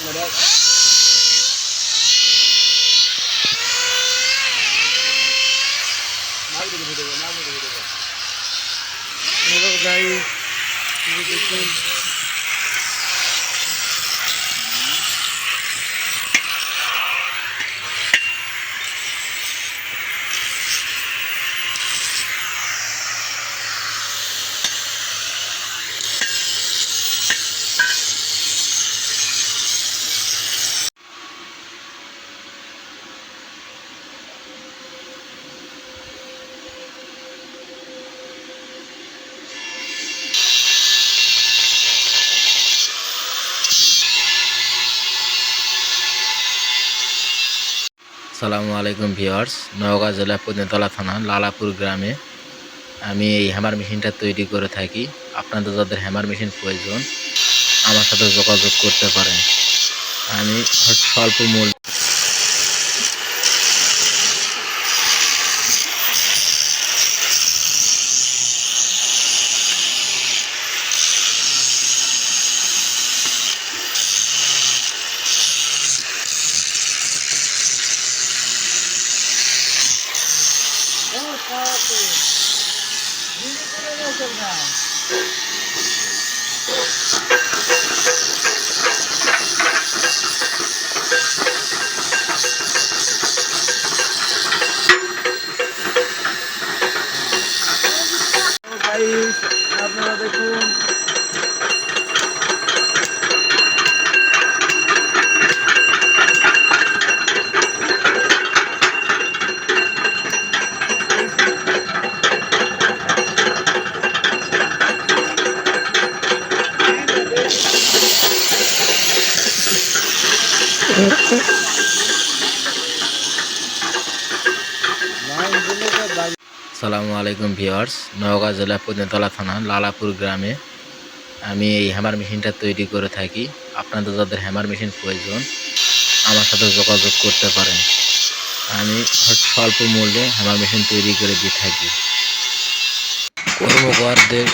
Hello guys, ये देखুন আসসালামু আলাইকুম ভিউয়ার্স, নওগাঁ জেলা পদিনতলা থানা লালাপুর গ্রামে আমি এই হ্যামার মেশিনটা তৈরি করে থাকি। আপনাদের যাদের হ্যামার মেশিন প্রয়োজন আমার সাথে যোগাযোগ করতে পারেন। আমি স্বল্প মূল্য গাইস, আপনারা দেখুন আসসালামু আলাইকুম ভিউয়ার্স, নওগাঁ জেলা পদিনতলা থানা লালাপুর গ্রামে আমি এই হ্যামার মেশিনটা তৈরি করে থাকি। আপনাদের যাদের হ্যামার মেশিন প্রয়োজন আমার সাথে যোগাযোগ করতে পারেন। আমি স্বল্প মূল্যে হ্যামার মেশিন তৈরি করে দিয়ে থাকি। কর্মকরদের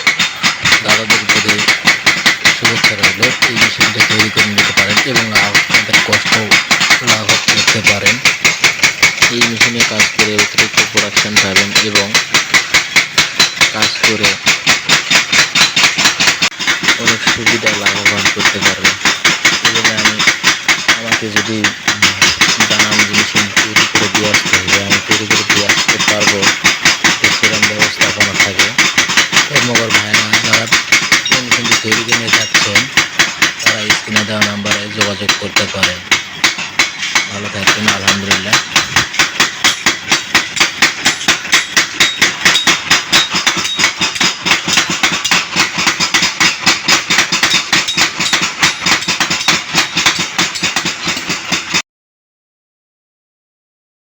দাদাদের উপরে শুভেচ্ছা রইল। এই মেশিনটা তৈরি করে নিতে পারেন এবং আপনাদের কষ্ট লাঘব করতে পারেন। এই মেশিনে কাজ করে অতিরিক্ত প্রোডাকশন পাবেন এবং কাজ করে অনেক সুবিধা লাভবান করতে পারবেন। এবং আমাকে যদি জানান যে মেশিন তৈরি করে দিয়ে আসতে হবে, আমি তৈরি করে দিয়ে আসতে পারবো। সেরকম ব্যবস্থাপনা থাকে। কর্মকর ভাইরা যারা এই মেশিনটি তৈরি করে নিয়ে যাচ্ছেন তারা স্ক্রিনে দেওয়া নাম্বারে যোগাযোগ করতে পারেন। ভালো থাকবেন।